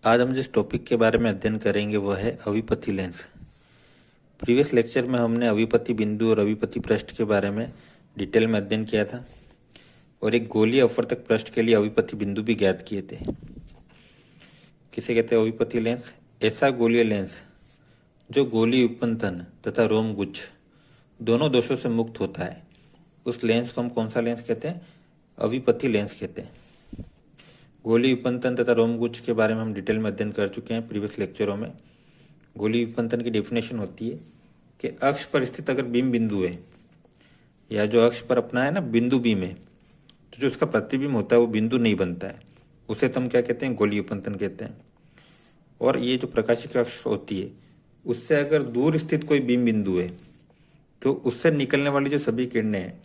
आज हम जिस टॉपिक के बारे में अध्ययन करेंगे वह है अविपति लेंस। प्रीवियस लेक्चर में हमने अविपति बिंदु और अविपति पृष्ठ के बारे में डिटेल में अध्ययन किया था और एक गोलीय अपवर्तक पृष्ठ के लिए अविपति बिंदु भी ज्ञात किए थे। किसे कहते हैं अविपति लेंस? ऐसा गोलीय लेंस जो गोलीय उपंतन तथा रोमगुच्छ दोनों दोषों से मुक्त होता है, उस लेंस को हम कौन सा लेंस कहते हैं? अविपति लेंस कहते हैं। गोलीय उपंतन तथा रोमगुच्छ के बारे में हम डिटेल में अध्ययन कर चुके हैं प्रीवियस लेक्चरों में। गोलीय उपंतन की डेफिनेशन होती है कि अक्ष पर स्थित अगर बीम बिंदु है या जो अक्ष पर अपना है ना बिंदु बीम है, तो जो उसका प्रतिबिंब होता है वो बिंदु नहीं बनता है, उसे तो हम क्या कहते हैं? गोलीय उपंतन कहते हैं। और ये जो प्रकाशिक अक्ष होती है उससे अगर दूर स्थित कोई बीम बिंदु है तो उससे निकलने वाली जो सभी किरणें हैं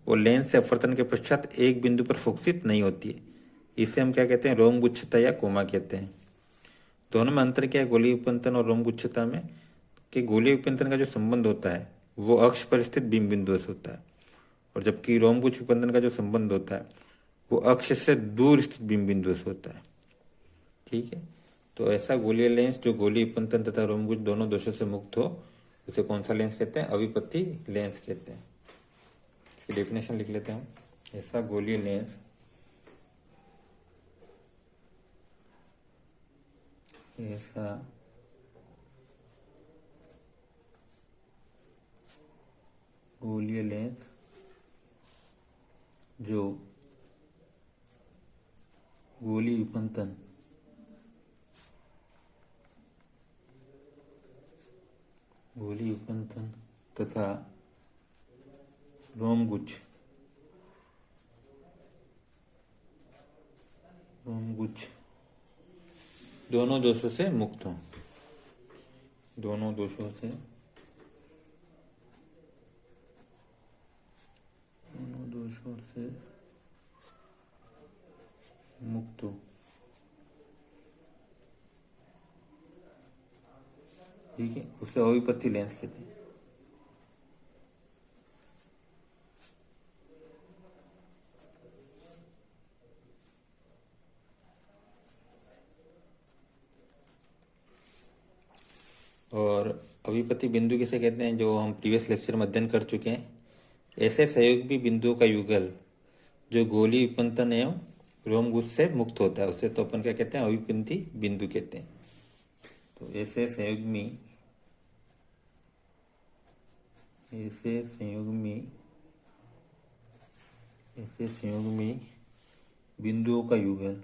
वो लेंस से अपवर्तन के पश्चात एक बिंदु पर फोकसित नहीं होती है। इसे हम क्या कहते हैं? रोमगुच्छता या कोमा कहते हैं। दोनों में अंतर क्या है गोलीय उपंतन और रोमगुच्छता में? कि गोलीय उपंतन का जो संबंध होता है वो अक्ष पर स्थित बीम बिंदुओं से होता है, और जबकि रोमगुच्छ उपंतन का जो संबंध होता है वो अक्ष से दूर स्थित बीम बिंदुओं से होता है। ठीक है, तो ऐसा गोलीय लेंस जो गोलीय उपंतन तथा रोमगुच्छ दोनों दोषों से मुक्त हो उसे कौन सा लेंस कहते हैं? अविपति लेंस कहते हैं। इसकी डेफिनेशन लिख लेते हैं हम। ऐसा गोलीय लेंस ऐसा गोलीय लेंस जो गोलीय उपंतन तथा रोमगुच्छ दोनों दोषों से मुक्त हो। दोनों दोषों से मुक्त हो। ठीक है, उसे अविपति लेंस कहते हैं। और अविपति बिंदु किसे कहते हैं? जो हम प्रीवियस लेक्चर में अध्ययन कर चुके हैं, ऐसे सहयोगी बिंदुओं का युगल जो गोलीय उपंतन एवं रोमगुच्छ से मुक्त होता है उसे तो अपन क्या कहते हैं? अविपति बिंदु कहते हैं। तो ऐसे संयुग्मी बिंदुओं का युगल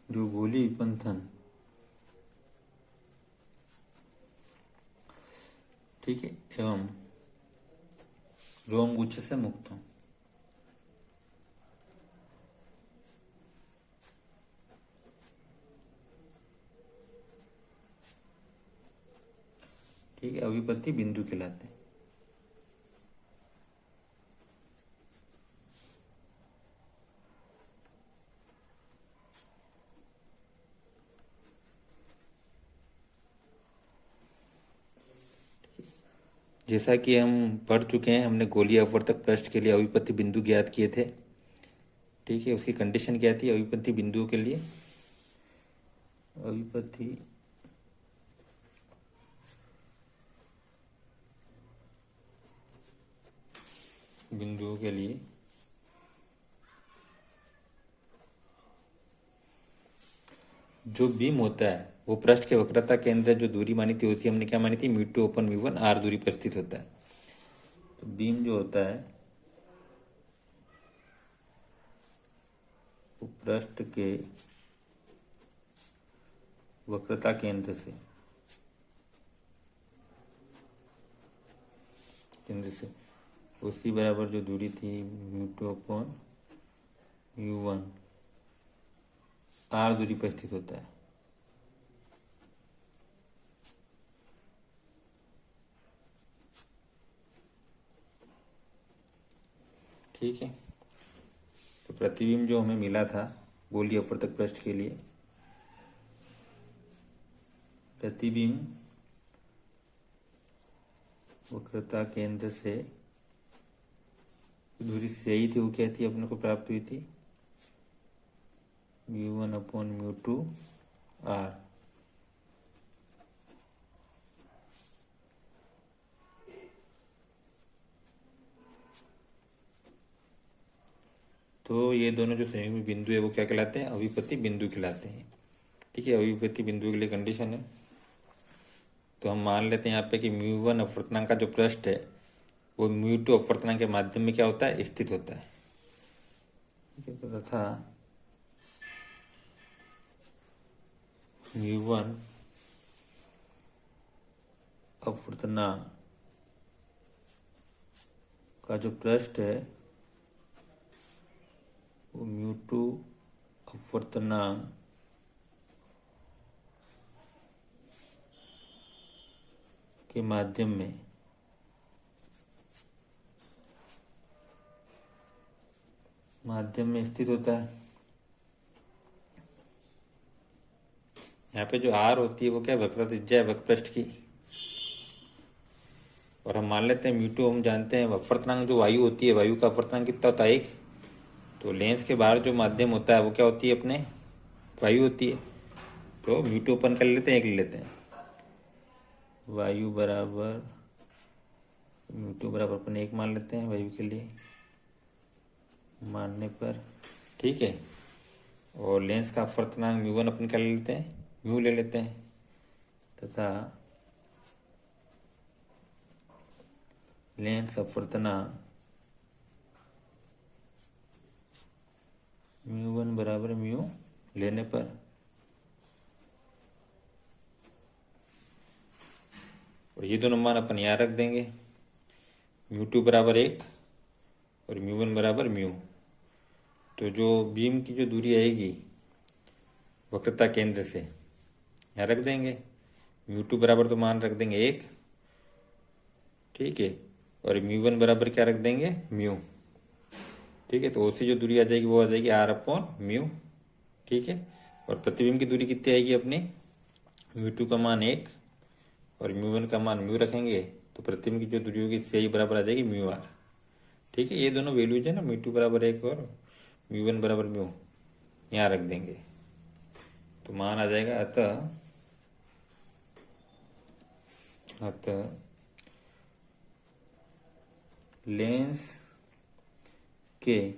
जो गोलीय उपंतन, ठीक है, एवं रोमगुच्छ से मुक्त हो। ठीक है, अविपति बिंदु कहलाते हैं। जैसा कि हम पढ़ चुके हैं, हमने गोलीय अपवर्तक पृष्ठ के लिए अविपति बिंदु ज्ञात किए थे। ठीक है, उसकी कंडीशन क्या थी अविपति बिंदुओं के लिए? अविपति बिंदुओं के लिए जो बीम होता है वो पृष्ठ के वक्रता केंद्र जो दूरी मानी थी उसी हमने क्या मानी थी? μ2 अपन μ1 r दूरी पर स्थित होता है। तो बीम जो होता है वो पृष्ठ के वक्रता केंद्र से उसी बराबर जो दूरी थी μ2 अपन μ1 r दूरी पर स्थित होता है। ठीक है, तो तो प्रतिबिंब जो हमें मिला था गोलीय अपवर्तक पृष्ठ के लिए, प्रतिबिंब वक्रता केंद्र से दूरी सही थी, वो क्या थी, अपने को प्राप्त हुई थी μ1/μ2r। तो ये दोनों जो संयुग्मी बिंदु है वो क्या कहलाते हैं, अविपति बिंदु कहलाते हैं। ठीक है, अविपति बिंदु के लिए कंडीशन है। तो हम मान लेते हैं यहाँ पे कि μ1 अपवर्तनांक का जो पृष्ठ है वो μ2 अपवर्तनांक के माध्यम में क्या होता है, स्थित होता है। ठीक है, तो तथा μ1 अपवर्तनांक का जो पृष्ठ है वो μ2 अपवर्तनांक के माध्यम में स्थित होता है। यहाँ पे जो आर होती है वो क्या, वक्रता त्रिज्या है वक्रपृष्ठ की। और हम मान लेते हैं μ2 हम जानते हैं, अपवर्तनांक जो वायु होती है, वायु का अपवर्तनांक कितना होता है, 1। तो लेंस के बाहर जो माध्यम होता है वो क्या होती है, अपने वायु होती है। तो μ2 ओपन कर लेते हैं, 1 ले लेते हैं, वायु बराबर μ2 बराबर अपन 1 मान लेते हैं वायु के लिए मानने पर। ठीक है, और लेंस का अपवर्तनांक μ1 अपन क्या ले लेते हैं, म्यू ले लेते हैं, तथा लेंस अपवर्तनांक μ1 बराबर म्यू लेने पर और ये दोनों मान अपन यहाँ रख देंगे, μ2 बराबर 1 और μ1 बराबर म्यू। तो जो बीम की जो दूरी आएगी वक्रता केंद्र से यहाँ रख देंगे, μ2 बराबर तो मान रख देंगे 1। ठीक है, और μ1 बराबर क्या रख देंगे, म्यू। ठीक है, तो उससे जो दूरी आ जाएगी वो आ जाएगी r/μ। ठीक है, और प्रतिबिंब की दूरी कितनी आएगी अपनी, μ2 का मान 1 और μ1 का मान म्यू रखेंगे, तो प्रतिबिंब की जो दूरी होगी सही बराबर आ जाएगी μr। ठीक है, ये दोनों वैल्यूज है ना, μ2 बराबर 1 और μ1 बराबर म्यू, यहाँ रख देंगे तो मान आ जाएगा। अतः लेंस के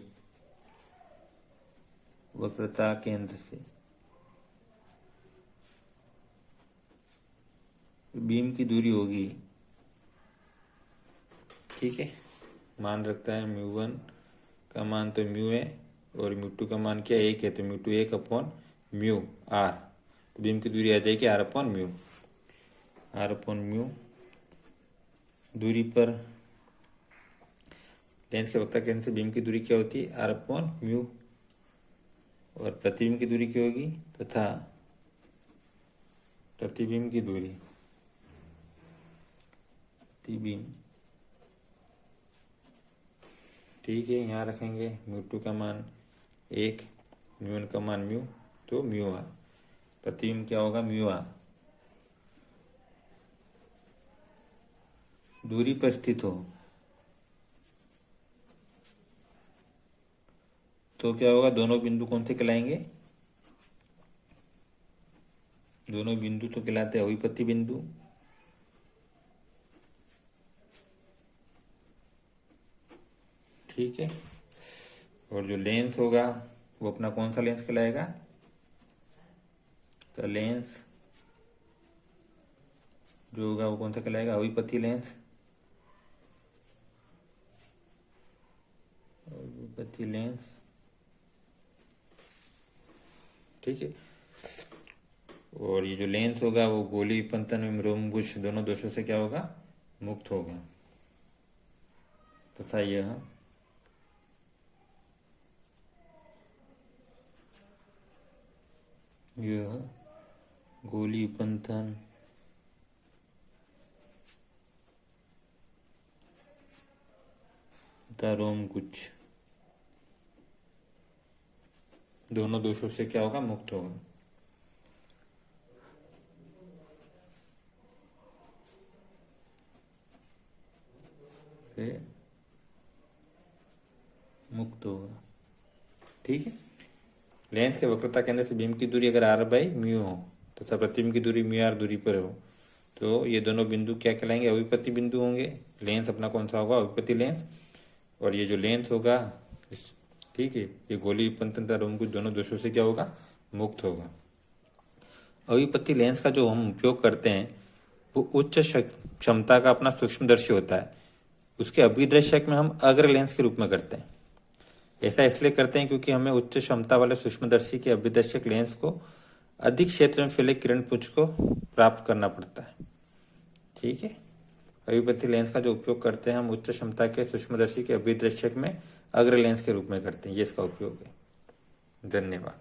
वक्रता केंद्र से बीम की दूरी होगी, ठीक है, मान रखता है μ1 का मान तो म्यू है और μ2 का मान क्या 1 है, तो μ2 1/μ r, तो बीम की दूरी आ जाएगी r/μ। r/μ दूरी पर लेंस के वक्रता केंद्र से बीम की दूरी क्या होती है, r/μ, और प्रतिबिंब की दूरी क्या होगी, तथा प्रतिबिंब की दूरी, प्रतिबिंब, ठीक है, यहाँ रखेंगे μ2 का मान 1, μ1 का मान म्यू, तो म्यू r, प्रतिबिंब क्या होगा, म्यू r। दूरी पर स्थित हो तो क्या होगा, दोनों बिंदु कौन से कहलाएंगे, दोनों बिंदु तो कहलाते हैं अविपति बिंदु। ठीक है, और जो लेंस होगा वो अपना कौन सा लेंस कहलाएगा, तो लेंस जो होगा वो कौन सा कहलाएगा, अविपति लेंस। अविपति लेंस, ठीक है, और ये जो लेंस होगा वो गोली पंतन में रोमगुश दोनों दोषों से क्या होगा, मुक्त होगा, तथा यह गोली पंथन तथा रोमगुच्छ दोनों दोषों से क्या होगा, मुक्त होगा। से मुक्त होगा। ठीक है। लेंस के वक्रता केंद्र से बीम की दूरी अगर r बाई म्यू हो तथा प्रतिबिंब की दूरी म्यू आर दूरी पर हो तो ये दोनों बिंदु क्या कहलाएंगे, अविपत्ति बिंदु होंगे। लेंस अपना कौन सा होगा, अविपत्ति लेंस। और ये जो लेंस होगा ठीक है, ये गोली पंतनता कुछ दोनों दोषों से क्या होगा, मुक्त होगा। अविपत्ति लेंस का जो हम उपयोग करते हैं वो उच्च क्षमता का अपना सूक्ष्मदर्शी होता है। उसके अभिदृश्यक में हम अग्र लेंस के रूप में करते हैं। ऐसा इसलिए करते हैं क्योंकि हमें उच्च क्षमता वाले सूक्ष्मदर्शी के अभिदर्शक लेंस को अधिक क्षेत्र में फैले किरण पुंज को प्राप्त करना पड़ता है। ठीक है। अविपत्ति लेंस का जो उपयोग करते हैं हम उच्च क्षमता के सूक्ष्मदर्शी के अभिदर्शक में अग्र लेंस के रूप में करते हैं। ये इसका उपयोग है। धन्यवाद।